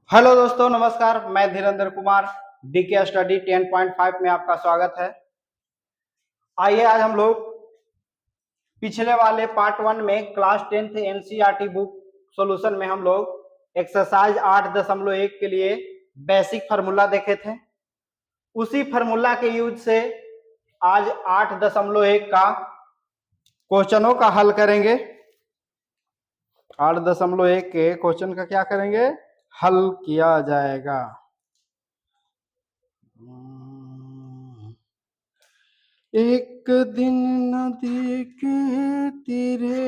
Hello दोस्तों, नमस्कार। मैं धीरेन्द्र कुमार, डीके स्टडी 10.5 में आपका स्वागत है। आइए आज हम लोग पिछले वाले पार्ट 1 में class 10th NCERT book solution में हम लोग एक्सरसाइज 8.1 के लिए बेसिक फार्मूला देखे थे। उसी फार्मूला के यूज से आज 8.1 का क्वेश्चनों का हल करेंगे। 8.1 के क्वेश्चन का क्या करेंगे? हल किया जाएगा। एक दिन नदी के तीरे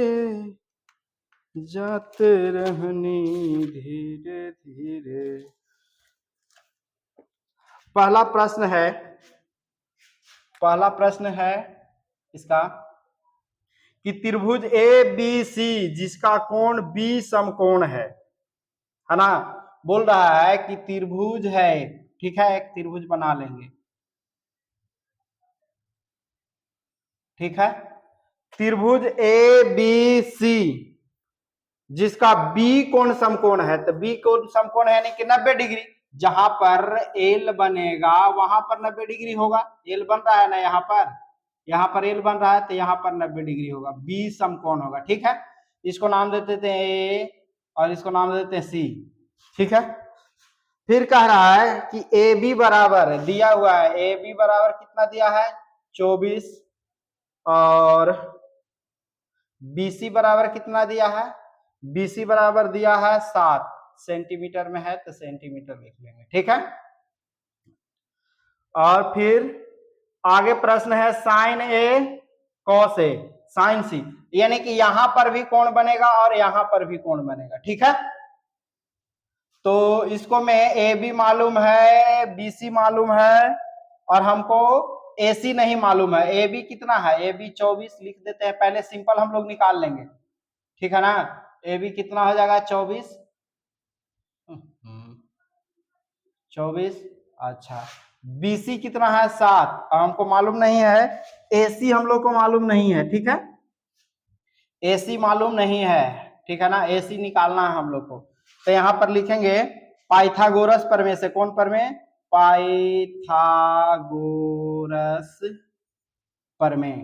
जाते रहनी धीरे धीरे। पहला प्रश्न है इसका कि त्रिभुज ए बी सी जिसका कोण बी समकोण है ना। बोल रहा है कि त्रिभुज है, ठीक है, एक त्रिभुज बना लेंगे, ठीक है। त्रिभुज ए बी सी जिसका बी कोण समकोण है, तो बी कोण समकोण है यानी कि 90 डिग्री। जहां पर एल बनेगा वहां पर 90 डिग्री होगा। एल बन रहा है ना, यहाँ पर एल बन रहा है तो यहाँ पर 90 डिग्री होगा, बी समकोण होगा, ठीक है। इसको नाम देते थे ए और इसको नाम देते हैं सी, ठीक है। फिर कह रहा है कि ए बी बराबर दिया हुआ है, ए बी बराबर कितना दिया है? 24 और बीसी बराबर कितना दिया है? बीसी बराबर दिया है 7 सेंटीमीटर में है तो सेंटीमीटर लिख लेंगे, ठीक है। और फिर आगे प्रश्न है sign A cos A sign सी, यानी कि यहां पर भी कोण बनेगा और यहां पर भी कोण बनेगा, ठीक है। तो इसको में ए बी मालूम है, बीसी मालूम है और हमको एसी नहीं मालूम है। ए बी कितना है? ए बी 24 लिख देते हैं, पहले सिंपल हम लोग निकाल लेंगे, ठीक है ना। ए बी कितना हो जाएगा? 24 24। अच्छा, बीसी कितना है? 7 हमको मालूम नहीं है। एसी हम लोग को मालूम नहीं है, ठीक है। एसी मालूम नहीं है, ठीक है ना। एसी निकालना है हम लोग को, तो यहां पर लिखेंगे पाइथागोरस प्रमेय से। कौन प्रमेय? पाइथागोरस प्रमेय।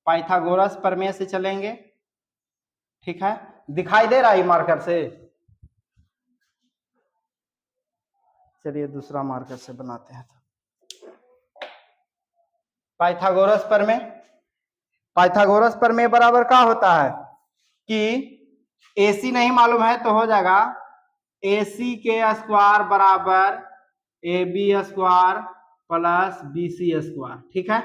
पाइथागोरस प्रमेय से चलेंगे, ठीक है। दिखाई दे रहा है मार्कर से? चलिए दूसरा मार्कर से बनाते हैं। पाइथागोरस प्रमेय, पाइथागोरस प्रमेय बराबर क्या होता है कि AC नहीं मालूम है तो हो जाएगा AC के स्क्वायर बराबर AB square plus BC square, ठीक है।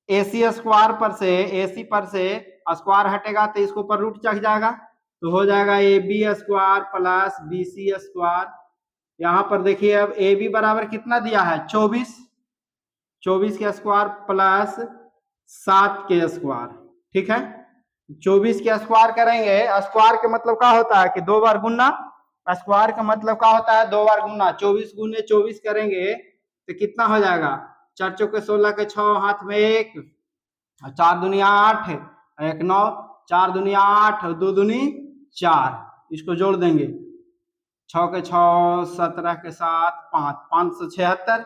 AC स्क्वायर पर से AC पर से स्क्वायर हटेगा तो इसको ऊपर रूट चढ़ जाएगा, तो हो जाएगा AB square plus BC square. यहाँ पर देखिए अब AB बराबर कितना दिया है? 24, 24 के स्क्वायर प्लस 7 के स्क्वायर, ठीक है। 24 के स्क्वायर करेंगे, स्क्वायर का मतलब क्या होता है कि 2 बार गुना। स्क्वायर का मतलब क्या होता है? 2 बार गुना। 24 गुने 24 करेंगे तो कितना हो जाएगा? 4 चौके 16 के 6 हाथ में 1, 4 दुनिया 8, 1 9, 4 दुनिया 8, 2 दुनी 4, इसको जोड़ देंगे 6 के 6, 17 के 7, 5, 576।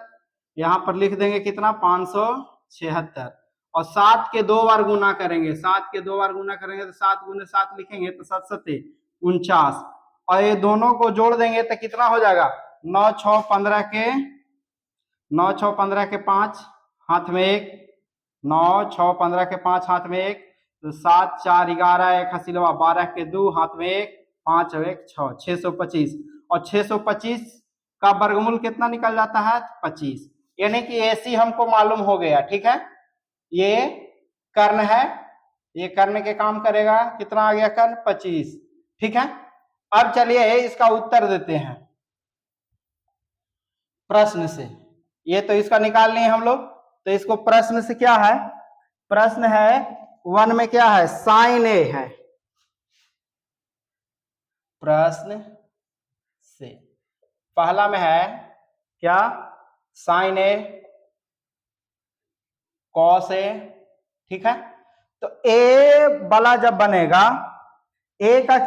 यहाँ पर लिख देंगे कितना? 576। और 7 के 2 बार गुना करेंगे, 7 के 2 बार गुना करेंगे तो 7 गुने 7 लिखेंगे तो 7 7 49, और ये दोनों को जोड़ देंगे तो कितना हो जाएगा? 9 6 15 के 9 6 15 के 5 हाथ में 1, 9 6 15 के 5 हाथ में 1, तो 7 4 11 1 हसीलवा 12 के 2 हाथ में 1, 5 और 1 6, 625। और 625 का वर्गमूल कितना निकल जाता है? 25। यानी कि AC हमको मालूम हो गया, ठीक है। ये कर्ण है, ये कर्ण के काम करेगा। कितना आ गया कर्ण? 25, ठीक है। अब चलिए इसका उत्तर देते हैं प्रश्न से। ये तो इसका निकाल लिए हम लोग, तो इसको प्रश्न से क्या है? प्रश्न है 1 में क्या है? साइन ए है। प्रश्न से पहला में है क्या? साइन ए कॉस ए, ठीक है। तो ए वाला जब बनेगा, ए का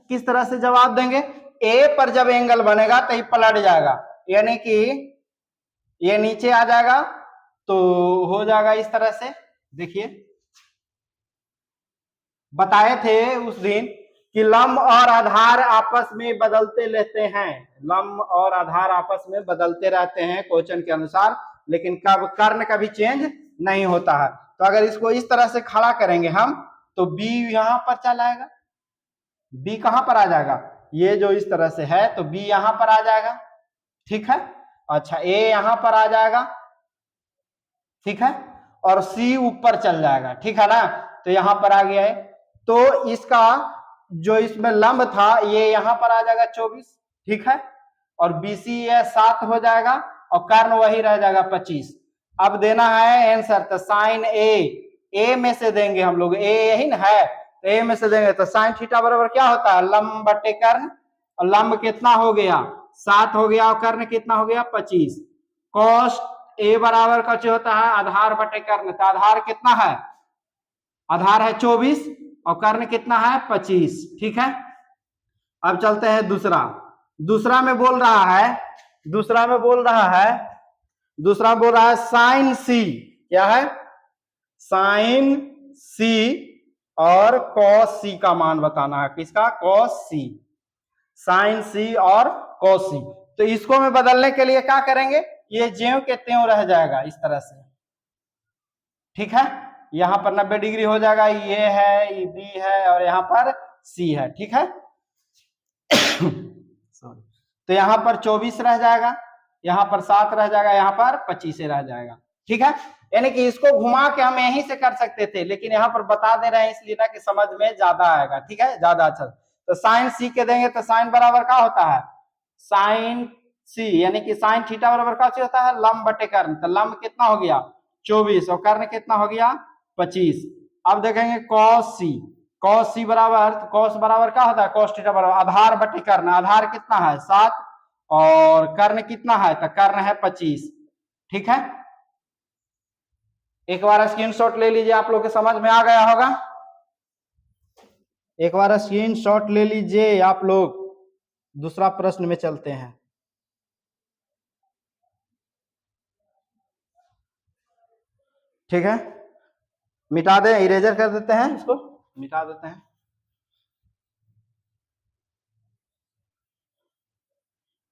किस तरह से जवाब देंगे? ए पर जब एंगल बनेगा तो ये पलट जाएगा, यानी कि ये नीचे आ जाएगा, तो हो जाएगा इस तरह से। देखिए बताए थे उस दिन कि लंब और आधार आपस में बदलते रहते हैं, लंब और आधार आपस में बदलते रहते हैं क्वेश्चन के अनुसार, लेकिन कब कर्ण कभी चेंज नहीं होता है। तो अगर इसको इस तरह से खड़ा करेंगे हम, तो बी यहां पर चला आएगा, बी कहां पर आ जाएगा, ये जो इस तरह से है तो बी यहां पर आ जाएगा, ठीक है। अच्छा ए यहां पर आ जाएगा, ठीक है, और सी ऊपर चल जाएगा, ठीक है ना, तो यहां पर आ गया है। तो इसका जो इसमें लंब था ये यहां पर आ जाएगा 24, ठीक है, और बीसी ये 7 हो जाएगा और कर्ण वही रह जाएगा 25। अब देना है आंसर, तो साइन ए में से देंगे हम लोग, ए यही ना है, तो ए में से देंगे तो साइन थीटा बराबर क्या होता है, लंब बटे कर्ण, और लंब कितना हो गया 7 हो गया और कर्ण कितना हो गया 25। कॉस ए बराबर का जो होता है आधार बटे कर्ण, तो आधार कितना है, आधार है 24 और कर्ण कितना है 25, ठीक है। अब चलते हैं दूसरा, दूसरा में बोल रहा है, दूसरा में बोल रहा है, दूसरा बोल रहा है साइन सी, क्या है साइन सी और कॉस सी का मान बताना है, किसका कॉस सी, साइन सी और कॉस सी। तो इसको में बदलने के लिए क्या करेंगे, ये ज्यों के त्यों रह जाएगा इस तरह से, ठीक है, यहां पर 90 डिग्री हो जाएगा, ये है ये बी है और यहां पर सी है, ठीक है। सॉरी, तो यहां पर 24 रह जाएगा, यहां पर 7 रह जाएगा, यहां पर 25 रह जाएगा, ठीक है। यानी कि इसको घुमा के हम यहीं से कर सकते थे, लेकिन यहां पर बता दे रहे हैं इसलिए ना कि समझ में ज्यादा आएगा, ठीक है, ज्यादा अच्छा। तो साइन सी के देंगे तो साइन बराबर क्या होता है, साइन सी यानी कि साइन थीटा बराबर क्या होता है, लंब बटे कर्ण, तो लंब कितना हो गया 24 और कर्ण कितना हो गया 25। अब देखेंगे कॉस सी, कॉस सी बराबर, तो कॉस बराबर क्या होता है, कॉस थीटा बराबर आधार बटे कर्ण, आधार कितना है 7 और कर्ण कितना है, तो कर्ण है 25, ठीक है। एक बार स्क्रीनशॉट ले लीजिए, आप लोग के समझ में आ गया होगा, एक बार स्क्रीनशॉट ले लीजिए आप लोग। दूसरा प्रश्न में चलते हैं, ठीक है, मिटा दें, इरेजर कर देते हैं, इसको मिटा देते हैं।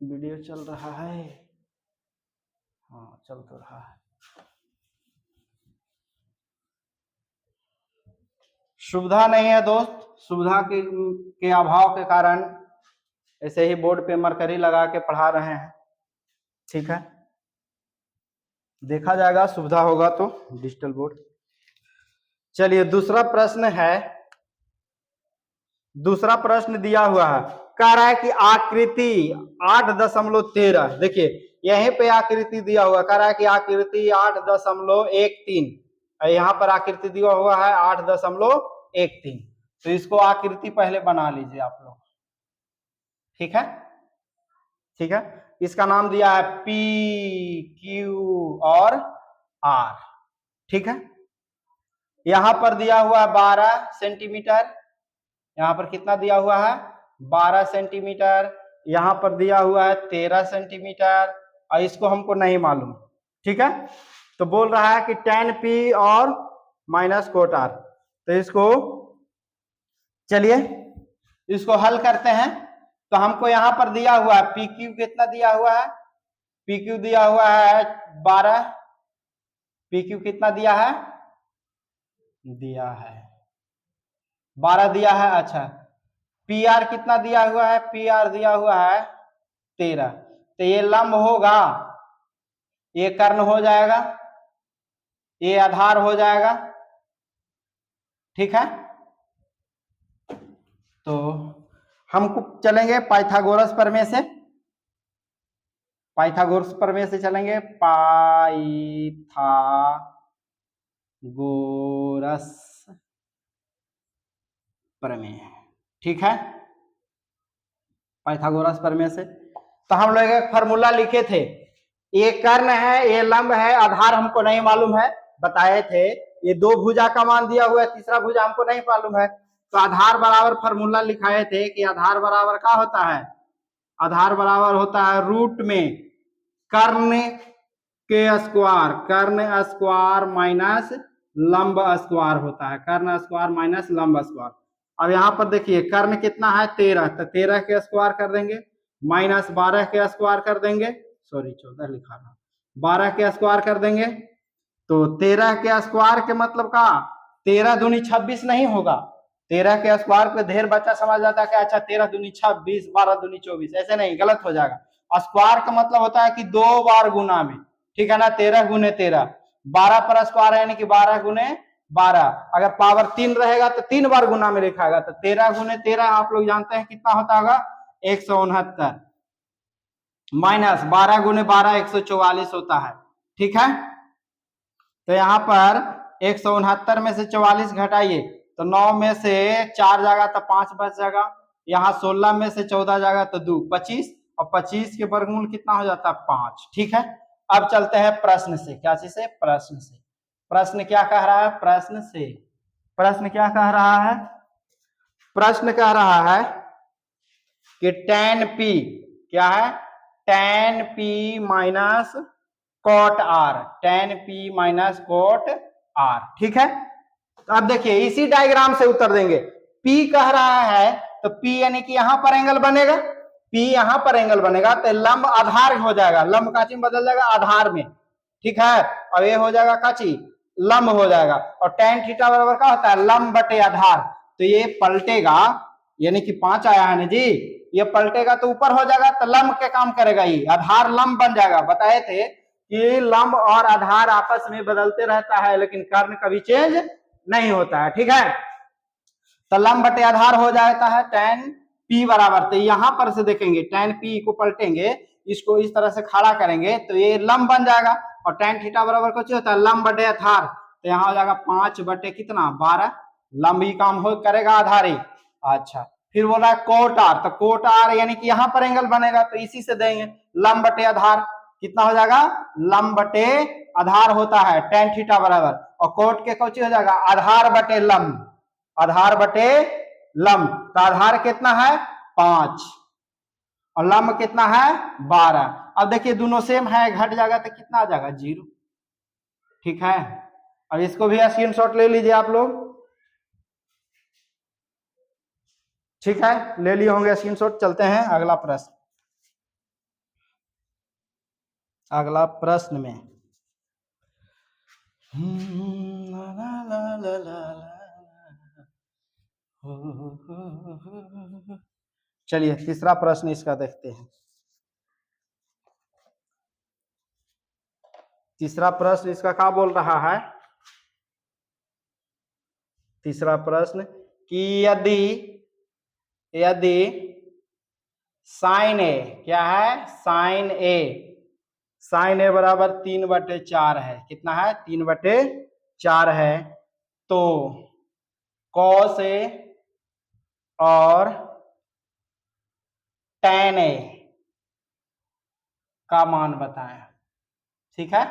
वीडियो चल रहा है, हाँ चल तो रहा है। सुविधा नहीं है दोस्त, सुविधा के अभाव के कारण ऐसे ही बोर्ड पे मरकरी लगा के पढ़ा रहे हैं, ठीक है, देखा जाएगा सुविधा होगा तो डिजिटल बोर्ड। चलिए दूसरा प्रश्न है, दूसरा प्रश्न दिया हुआ है, कह रहा है कि आकृति 8.13, देखिए यहीं पे आकृति दिया हुआ, कह रहा है कि आकृति 8.13, यहाँ पर आकृति दिया हुआ है 8.13, तो इसको आकृति पहले बना लीजिए आप लोग, ठीक है, ठीक है। इसका नाम दिया है पी क्यू और आर, ठीक है। यहां पर दिया हुआ है 12 सेंटीमीटर, यहां पर कितना दिया हुआ है 12 सेंटीमीटर, यहां पर दिया हुआ है 13 सेंटीमीटर, और इसको हमको नहीं मालूम, ठीक है। तो बोल रहा है कि tan p और माइनस कोट r, तो इसको चलिए इसको हल करते हैं। तो हमको यहां पर दिया हुआ है पी क्यू, कितना दिया हुआ है, पी क्यू दिया हुआ है 12, पी क्यू कितना दिया है, दिया है 12 दिया है, अच्छा पी आर कितना दिया हुआ है, पी आर दिया हुआ है 13, तो ये लंब होगा, ये कर्ण हो जाएगा, ये आधार हो जाएगा, ठीक है। तो हमको चलेंगे पाइथागोरस प्रमेय से, पाइथागोरस प्रमेय से चलेंगे, पाइथागोरस प्रमेय, ठीक है, पाइथागोरस प्रमेय से। तो हम लोग एक फॉर्मूला लिखे थे, ये कर्ण है, ये लंब है, आधार हमको नहीं मालूम है, बताए थे, ये दो भुजा का मान दिया हुआ है, तीसरा भुजा हमको नहीं मालूम है, तो आधार बराबर फॉर्मूला लिखाए थे कि आधार बराबर क्या होता है, आधार बराबर होता है रूट में कर्ण के स्क्वायर, कर्ण स्क्वायर माइनस लंब स्क्वायर होता है, कर्ण स्क्वायर माइनस लंब स्क्वायर। अब यहाँ पर देखिए कर्ण कितना है 13, तो 13 के स्क्वायर कर देंगे, माइनस 12 के स्क्वायर कर देंगे, सॉरी 14 लिखा था, 12 के स्क्वायर कर देंगे। तो 13 के स्क्वायर के मतलब का 13 दूनी 26 नहीं होगा, 13 के स्क्वायर पे ढेर बच्चा समझ जाता है कि अच्छा 13 दूनी 26, 12 दूनी 24, ऐसे नहीं, गलत हो जाएगा। स्क्वायर का मतलब होता है कि 2 बार गुना में, ठीक है ना, 13 गुने 13, 12 पर स्क्वायर है यानी कि 12 गुने 12, अगर पावर 3 रहेगा तो 3 बार गुना में लिखाएगा, तो 13 गुने 13 आप लोग जानते हैं कितना होता होगा 169, माइनस 12 गुने 12 144 होता है, ठीक है। तो यहाँ पर 169 में से 44 घटाइए तो 9 में से 4 जाएगा तो 5 बच जाएगा, यहाँ 16 में से 14 जाएगा तो 2 25, और 25 के वर्गमूल कितना हो जाता है 5, ठीक है। अब चलते हैं प्रश्न से, क्या चीज से, प्रश्न से। प्रश्न क्या कह रहा है, प्रश्न से, प्रश्न क्या कह रहा है, प्रश्न कह रहा है कि tan p क्या है, tan p minus cot r, tan p minus cot r, ठीक है। तो अब देखिए इसी डायग्राम से उत्तर देंगे, p कह रहा है तो p यानी कि यहां पर एंगल बनेगा, p यहां पर एंगल बनेगा तो लंब आधार हो जाएगा, लंब का चिन्ह बदल जाएगा आधार में, ठीक है, और ये हो जाएगा काची लंब हो जाएगा, और tan थीटा बराबर क्या होता है लंब बटे आधार, तो ये पलटेगा यानी कि 5 आया है ना जी, ये पलटेगा तो ऊपर हो जाएगा तो लंब के काम करेगा, ये आधार लंब बन जाएगा। बताए थे कि लंब और आधार आपस में बदलते रहता है लेकिन कर्ण कभी चेंज नहीं होता है, ठीक है। तो लंब बटे आधार हो जाता है tan p बराबर, तो यहां पर से देखेंगे tan p को पलटेंगे, इसको इस तरह से खड़ा करेंगे तो ये लंब बन जाएगा, और tan थीटा बराबर कुछ होता है लंब बटे आधार, तो यहाँ हो जाएगा 5 बटे कितना 12, लंब ही काम हो करेगा आधार ही। अच्छा फिर बोला कोट आर, तो कोट आर यानी कि यहाँ पर एंगल बनेगा तो इसी से देंगे लंब बटे आधार, कितना हो जाएगा लंब बटे आधार होता है tan थीटा बराबर, और कोट के कुछ हो जाएगा आधार बटे लंब, आधार बटे लंब, तो आधार कितना है 5 और लंब कितना है 12। अब देखिए दोनों सेम है, घट जाएगा तो कितना आ जाएगा 0, ठीक है। अब इसको भी स्क्रीनशॉट ले लीजिए आप लोग, ठीक है, ले लिए होंगे स्क्रीनशॉट। चलते हैं अगला प्रश्न, अगला प्रश्न में चलिए तीसरा प्रश्न इसका देखते हैं। तीसरा प्रश्न इसका क्या बोल रहा है, तीसरा प्रश्न कि यदि यदि साइन ए क्या है, साइन ए, साइन ए बराबर 3/4 है, कितना है 3/4 है, तो कॉस ए और tan ए का मान बताएं, ठीक है,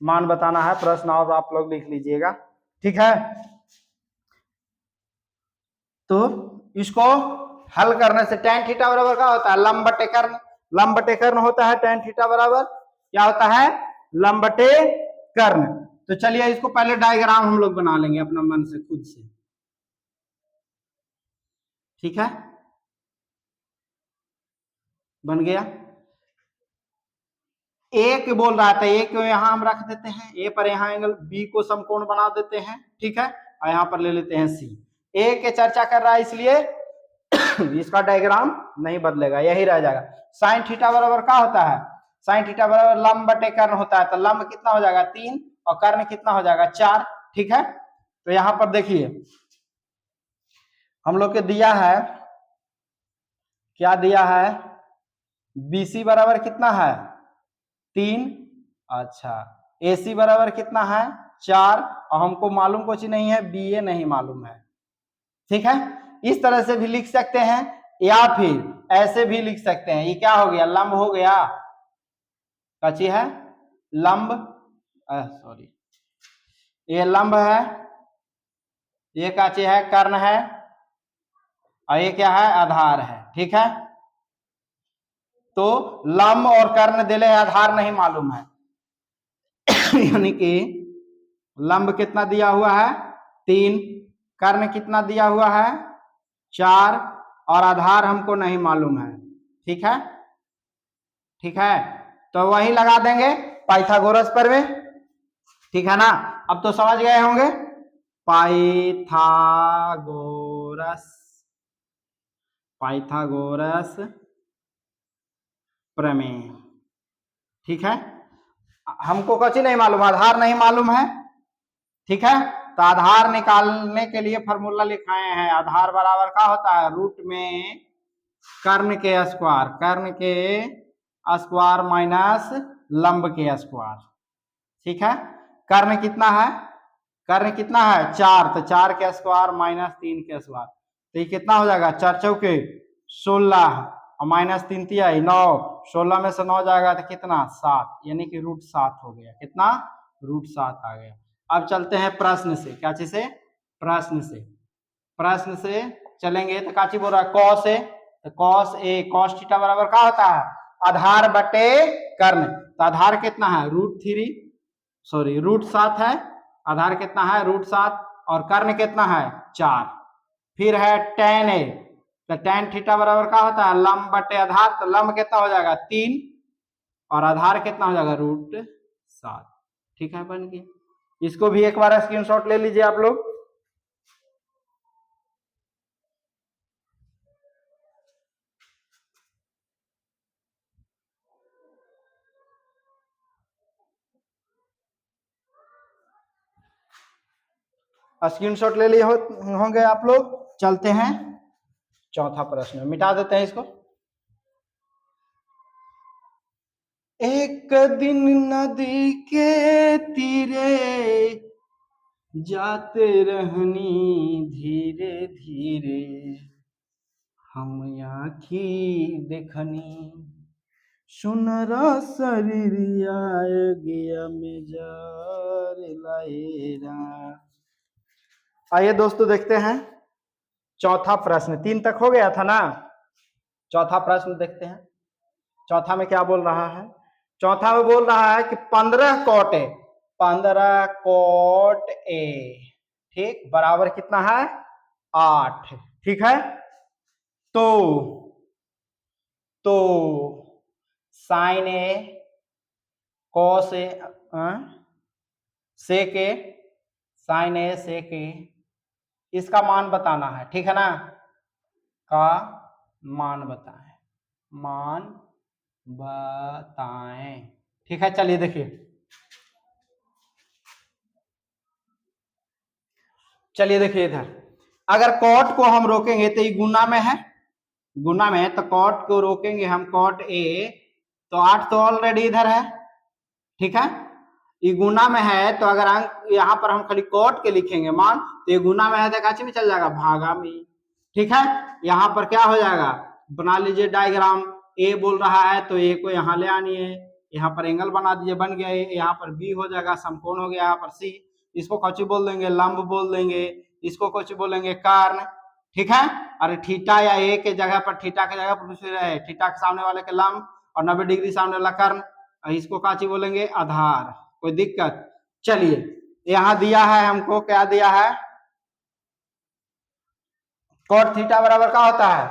मान बताना है, प्रश्न और आप लोग लिख लीजिएगा, ठीक है। तो इसको हल करने से tan थीटा बराबर क्या होता है लंब बटे कर्ण, लंब बटे कर्ण होता है tan थीटा बराबर क्या होता है लंब बटे कर्ण। तो चलिए इसको पहले डायग्राम हम लोग बना लेंगे अपना मन से खुद से, ठीक है, बन गया। ए के बोल रहा था, ए को यहां हम रख देते हैं, ए पर यहां एंगल बी को समकोण बना देते हैं, ठीक है, और यहां पर ले लेते हैं सी। ए के चर्चा कर रहा है इसलिए इसका डायग्राम नहीं बदलेगा, यही रह जाएगा। साइन थीटा बराबर क्या होता है, साइन थीटा बराबर लंब बटे कर्ण होता है, तो लंब कितना हो जाएगा 3 और कर्ण कितना हो जाएगा 4, ठीक है। तो यहां पर देखिए हम लोग के दिया है, क्या दिया है, बीसी बराबर कितना है 3, अच्छा AC बराबर कितना है 4, और हमको मालूम कुछ नहीं है BA नहीं मालूम है, ठीक है। इस तरह से भी लिख सकते हैं या फिर ऐसे भी लिख सकते हैं, ये क्या हो गया लंब हो गया, कची है लंब, सॉरी ये लंब है, ये काची है कर्ण है, और ये क्या है आधार है, ठीक है। तो लंब और कर्ण दिले आधार नहीं मालूम है यानी कि लंब कितना दिया हुआ है 3, कर्ण कितना दिया हुआ है 4 और आधार हमको नहीं मालूम है। ठीक है, ठीक है, तो वही लगा देंगे पाइथागोरस प्रमेय। ठीक है ना, अब तो समझ गए होंगे पाइथागोरस पाइथागोरस प्रमेय। ठीक है, हमको कुछ नहीं मालूम, आधार नहीं मालूम है। ठीक है, तो आधार निकालने के लिए फॉर्मूला लिखाए हैं, आधार बराबर क्या होता है रूट में कर्ण के स्क्वायर माइनस लंब के स्क्वायर। ठीक है, कर्ण कितना है 4, तो 4 के स्क्वायर माइनस 3 के स्क्वायर, तो ये कितना हो जाएगा 4 चौके 16 और माइनस 3 तिहाई 9, 16 में से 9 जाएगा तो कितना 7, यानी कि रूट 7 हो गया। कितना रूट 7 आ गया। अब चलते हैं प्रश्न से, क्या चीज से प्रश्न से चलेंगे तो काची बोल रहा है कॉस ए, तो कॉस थीटा बराबर क्या होता है आधार बटे कर्ण, तो आधार कितना है रूट 7 है, आधार कितना है रूट 7 और कर्ण कितना है 4। फिर है tan ए, तो tan थीटा बराबर क्या होता है लंब बटे आधार, तो लंब कितना हो जाएगा 3 और आधार कितना हो जाएगा रूट 7। ठीक है, बन गया। इसको भी एक बार स्क्रीनशॉट ले लीजिए आप लोग। स्क्रीनशॉट ले लिए होंगे आप लोग। चलते हैं चौथा प्रश्न, मिटा देते हैं इसको। एक दिन नदी के तीरे जाते रहनी धीरे धीरे, हम आखी देखनी सुनरा शरीरिया गया में जार लाएरा। आइए दोस्तों देखते हैं चौथा प्रश्न, 3 तक हो गया था ना, चौथा प्रश्न देखते हैं। चौथा में क्या बोल रहा है, चौथा में बोल रहा है कि 15 कॉट ए ठीक बराबर कितना है 8। ठीक है, तो sign A cos A sec A sign ए सेक ए इसका मान बताना है। ठीक है ना, का मान बताएं। ठीक है, चलिए देखिए, इधर अगर कॉट को हम रोकेंगे तो ये गुना में है, तो कॉट को रोकेंगे हम कॉट ए, तो 8 तो ऑलरेडी इधर है। ठीक है, ये गुना में है, तो अगर अंक यहाँ पर हम खाली कॉट के लिखेंगे मान, तो ये गुना में है तो काची में चल जाएगा भागा में। ठीक है, यहाँ पर क्या हो जाएगा बना लीजिए डायग्राम, ए बोल रहा है तो ए को यहाँ ले आनी है, यहाँ पर एंगल बना दीजिए बन गया, यहाँ पर बी हो जाएगा समकोण हो गया, यहाँ पर सी, इसको कौची बोल देंगे लंब बोल देंगे, इसको कौची बोलेंगे कर्ण। ठीक है, अरे थीटा या ए के जगह पर थीटा के जगह पर थीटा के सामने वाले के लंब और 90 डिग्री सामने वाला कर्ण, इसको काची बोलेंगे आधार। कोई दिक्कत? चलिए यहाँ दिया है हमको, क्या दिया है कॉट थीटा बराबर क्या होता है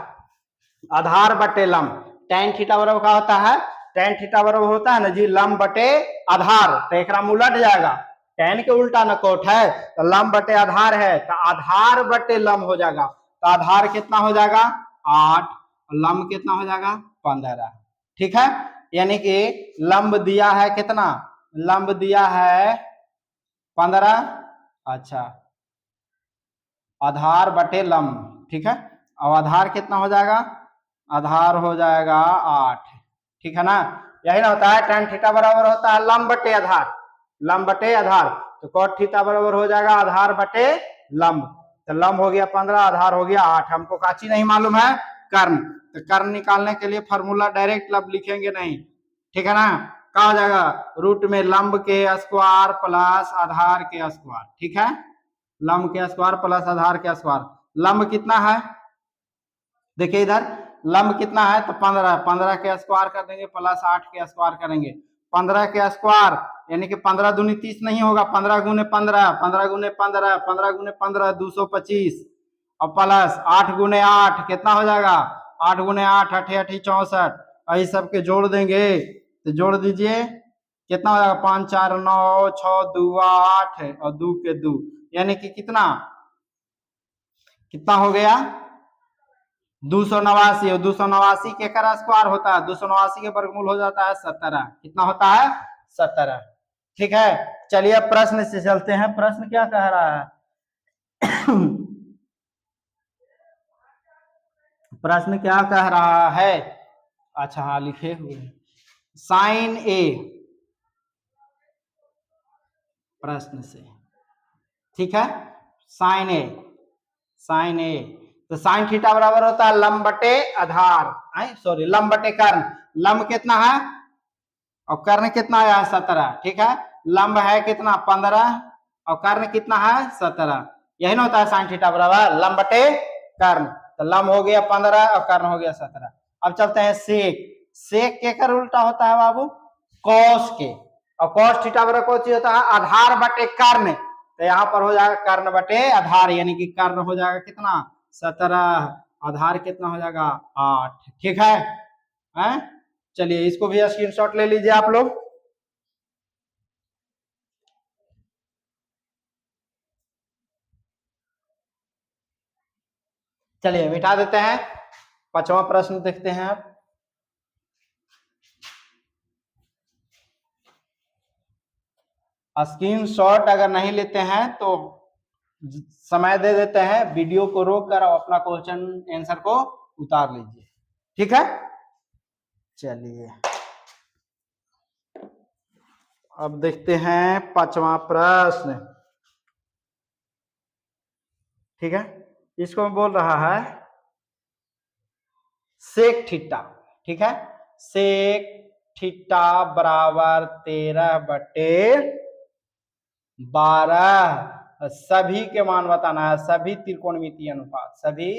आधार बटे लंब, tan थीटा बराबर क्या होता है tan थीटा बराबर होता है ना जी लंब बटे आधार, तो एक उलट जाएगा, tan के उल्टा ना कोट है तो लंब बटे आधार है, तो आधार बटे लंब हो जाएगा, तो आधार कितना हो जाएगा 8, लंब कितना हो जाएगा 15। ठीक है, यानी कि लंब दिया है कितना, लंब दिया है 15, अच्छा आधार बटे लंब। ठीक है, अब आधार कितना हो जाएगा, आधार हो जाएगा 8। ठीक है ना, यही ना होता है tan थीटा बराबर होता है लंब बटे आधार, लंब बटे आधार, तो cot थीटा बराबर हो जाएगा आधार बटे लंब, तो लंब हो गया 15, आधार हो गया 8। हमको काची नहीं मालूम है कर्ण, तो कर्ण निकालने के लिए फॉर्मूला डायरेक्ट लब लिखेंगे नहीं। ठीक है ना, क्या हो जाएगा रूट में लंब के स्क्वायर प्लस आधार के स्क्वायर। ठीक है, लंब के स्क्वायर प्लस आधार के स्क्वायर, लंब कितना है देखिए इधर लंब कितना है तो 15, 15 के स्क्वायर कर देंगे प्लस 8 के स्क्वायर करेंगे, 15 के स्क्वायर यानी कि 15 दूनी 30 नहीं होगा, 15 गुने 15, 15 गुने 15, 15 गुने 15 225 और प्लस 8 गुने 8 कितना हो जाएगा, 8 गुने 8 8 8 64, यही सबके जोड़ देंगे तो जोड़ दीजिए कितना हो जाएगा, 5 4 9 6 2 8 और 2 के 2 यानी कि कितना कितना हो गया 289, और 289 के कर स्क्वायर होता है, 289 के वर्गमूल हो जाता है 17, कितना होता है 17। ठीक है, चलिए अब प्रश्न से चलते हैं, प्रश्न क्या कह रहा है प्रश्न क्या कह रहा है, अच्छा हाँ लिखे हुए साइन ए, प्रश्न से, ठीक है साइन ए, साइन ए तो साइन थीटा बराबर होता है लंब बटे आधार, सॉरी लंब बटे कर्ण, लंब कितना है और कर्ण कितना आया है 17, ठीक है लंब है कितना 15 और कर्ण कितना है 17, यही ना होता है साइन थीटा बराबर लंब बटे कर्ण, तो लंब हो गया 15 और कर्ण हो गया 17। अब चलते हैं सेक, सेक के कर उल्टा होता है बाबू कॉस के, और कॉस थीटा बराबर कौन चीज होता है आधार बटे कर्ण, तो यहाँ पर हो जाएगा कर्ण बटे आधार यानी कि कर्ण हो जाएगा कितना 17, आधार कितना हो जाएगा 8, ठीक है चलिए इसको भी स्क्रीनशॉट ले लीजिए आप लोग। चलिए मिटा देते हैं, 5वां प्रश्न देखते हैं आप। स्क्रीनशॉट अगर नहीं लेते हैं तो समय दे देते हैं, वीडियो को रोक कर अपना क्वेश्चन आंसर को उतार लीजिए, ठीक है। चलिए अब देखते हैं 5वां प्रश्न, ठीक है इसको बोल रहा है सेक थीटा, ठीक है सेक थीटा बराबर 13 बटे 12, सभी के मान बताना है, सभी त्रिकोणमितीय अनुपात, सभी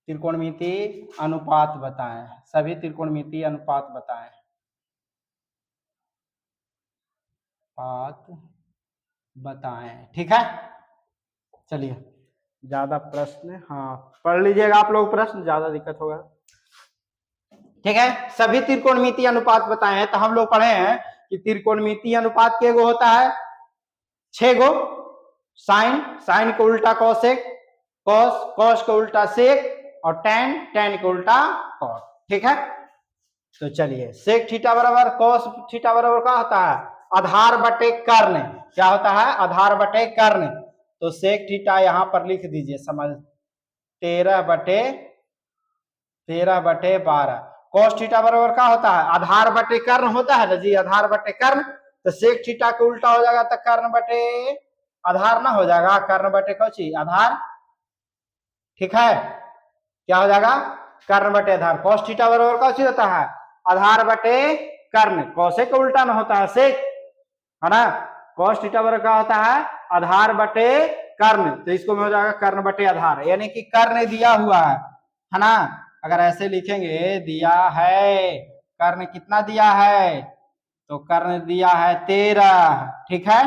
त्रिकोणमिति अनुपात बताएं, सभी त्रिकोणमितीय अनुपात बताएं, बात बताएं, ठीक है। चलिए ज्यादा प्रश्न हाँ पढ़ लीजिएगा आप लोग, प्रश्न ज्यादा दिक्कत होगा, ठीक है। सभी त्रिकोणमितीय अनुपात बताए हैं, तो हम लोग पढ़े हैं कि त्रिकोणमितीय अनुपात के गो होता है 6 गो, साइन, साइन को उल्टा कॉसेक, कॉस, कॉस को उल्टा सेक और टैन, टैन को उल्टा कॉस, ठीक है। तो चलिए सेक थीटा बराबर कॉस थीटा बराबर क्या होता है आधार बटे कर्ण, क्या होता है आधार बटे कर्ण, तो सेक थीटा यहां पर लिख दीजिए समझ 13 बटे 12, कॉस थीटा बराबर क्या होता है आधार बटे कर्ण होता है ना जी, आधार बटे कर्ण, तो सेक थीटा का उल्टा हो जाएगा तो कर्ण बटे आधार ना हो जाएगा, कर्ण बटे कौची आधार, ठीक है क्या हो जाएगा कर्ण बटे आधार, कॉस थीटा बराबर कौची होता है आधार बटे कर्ण, कौशिक का उल्टा ना होता है सेक, है ना, कॉस थीटा बराबर क्या होता है आधार बटे कर्ण, तो इसको में हो जाएगा कर्ण बटे आधार, यानी कि कर्ण दिया हुआ है ना, अगर ऐसे लिखेंगे दिया है कर्ण कितना दिया है तो कर्ण दिया है 13, ठीक है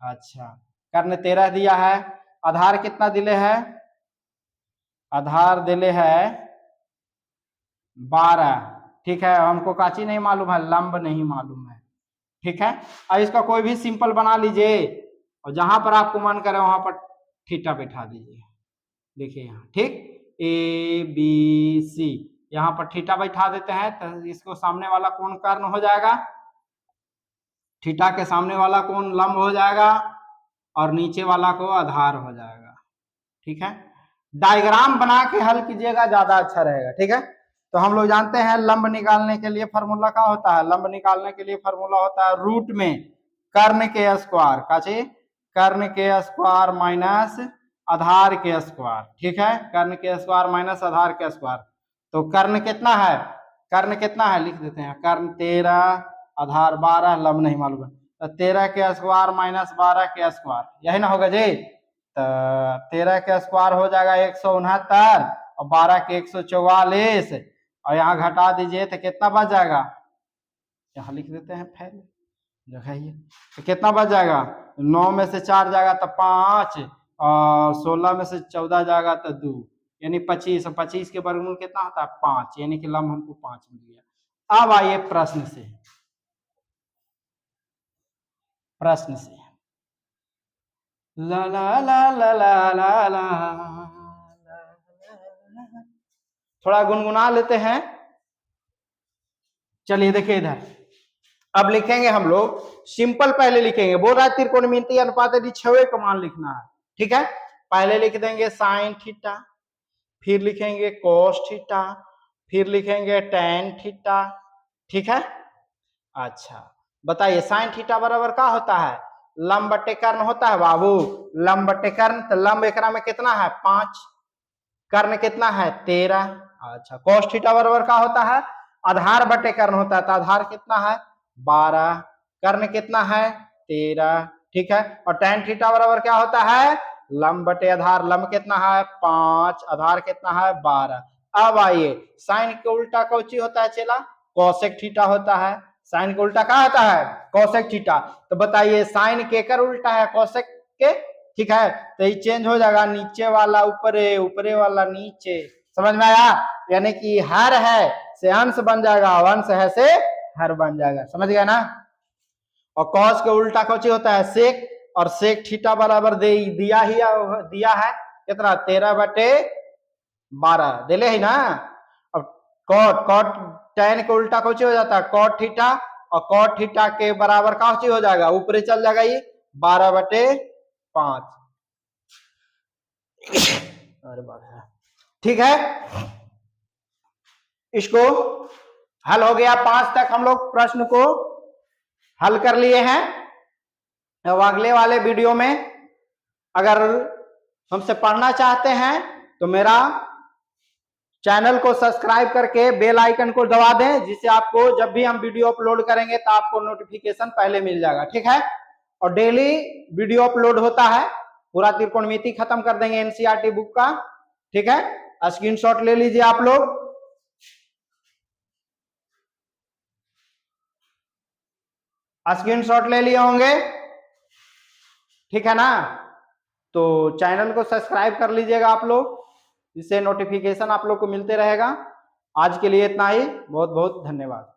अच्छा कर्ण 13 दिया है, आधार कितना दिले है आधार दिले है 12, ठीक है हमको काची नहीं मालूम है लंब नहीं मालूम है, ठीक है। अब इसका कोई भी सिंपल बना लीजिए और जहां पर आपको मन करे वहां पर थीटा बैठा दीजिए, देखिए यहाँ ठीक ए बी सी, यहाँ पर थीटा बैठा देते हैं तो इसको सामने वाला कोण कर्ण हो जाएगा, थीटा के सामने वाला कोण लंब हो जाएगा और नीचे वाला को आधार हो जाएगा, ठीक है। डायग्राम बना के हल कीजिएगा ज्यादा अच्छा रहेगा, ठीक है। तो हम लोग जानते हैं लंब निकालने के लिए फॉर्मूला क्या होता है, लंब निकालने के लिए फॉर्मूला होता है रूट में कर्ण के स्क्वायर, काचे कर्ण के स्क्वायर माइनस आधार के स्क्वायर, ठीक है कर्ण के स्क्वायर माइनस आधार के स्क्वायर, तो कर्ण कितना है कर्ण कितना है लिख देते हैं कर्ण 13 आधार 12 लंब नहीं मालूम है, तो 13 के स्क्वायर माइनस 12 के स्क्वायर, यही ना होगा जी, तो 13 के स्क्वायर हो जाएगा 169 और 12 के 144 और यहाँ घटा दीजिए तो कितना बच जाएगा, यहाँ लिख देते हैं फैल लगाइए, तो कितना बच जाएगा, 9 में से 4 जाएगा तो 5 और 16 में से 14 जाएगा तो 2 यानी 25, 25 के वर्गमूल कितना होता है 5, यानी कि लम्ब हमको 5 मिल गया। अब आइए प्रश्न से, ला ला ला ला ला ला ला, थोड़ा गुनगुना लेते हैं। चलिए देखिए इधर, अब लिखेंगे हम लोग सिंपल, पहले लिखेंगे, बोल रहा है त्रिकोणमितीय अनुपात यदि 6 का मान लिखना है, ठीक है। पहले लिख देंगे साइन थीटा, फिर लिखेंगे कोस थीटा, फिर लिखेंगे टेन थीटा, ठीक है। अच्छा बताइए साइन थीटा बराबर क्या होता है, लंब बटे कर्ण होता है बाबू, लंब बटे कर्ण, तो लंब एकरा में कितना है 5, कर्ण कितना है 13। अच्छा कोस थीटा बराबर क्या होता है, आधार बटे कर्ण होता है, तो आधार कितना है 12, कर्ण कितना है 13, ठीक है। और टेन थीटा बराबर क्या होता है, लंब बटे आधार, लंब कितना है 5, आधार कितना है 12। अब आइए साइन के उल्टा कौची होता है चला, कोसेक थीटा होता है, साइन का उल्टा क्या होता है कोसेक थीटा, तो बताइए साइन के कर उल्टा है कोसेक के, ठीक है। तो ये चेंज हो जाएगा, नीचे वाला ऊपरे, ऊपरे वाला नीचे, समझ में आया, यानी कि हर है से अंश बन जाएगा, अंश है से हर बन जाएगा, समझ गया ना। और कॉस के उल्टा कौची होता है सेक, और सेक थीटा बराबर दिया है कितना 13/12 दिले ही ना। अब कॉट, कॉट टेन के उल्टा कौची हो जाता है कॉट थीटा, और कॉट थीटा के बराबर कौची हो जाएगा ऊपरी चल जाएगा ये 12/5, अरे ठीक है। इसको हल हो गया, 5 तक हम लोग प्रश्न को हल कर लिए हैं। अब अगले वाले वीडियो में अगर हमसे पढ़ना चाहते हैं तो मेरा चैनल को सब्सक्राइब करके बेल आइकन को दबा दें, जिससे आपको जब भी हम वीडियो अपलोड करेंगे तो आपको नोटिफिकेशन पहले मिल जाएगा, ठीक है। और डेली वीडियो अपलोड होता है, पूरा त्रिकोणमिति खत्म कर देंगे एनसीईआरटी बुक का, ठीक है। स्क्रीनशॉट ले लीजिए आप लोग, स्क्रीनशॉट ले लिए होंगे, ठीक है ना। तो चैनल को सब्सक्राइब कर लीजिएगा आप लोग, जिससे नोटिफिकेशन आप लोग को मिलते रहेगा। आज के लिए इतना ही, बहुत बहुत धन्यवाद।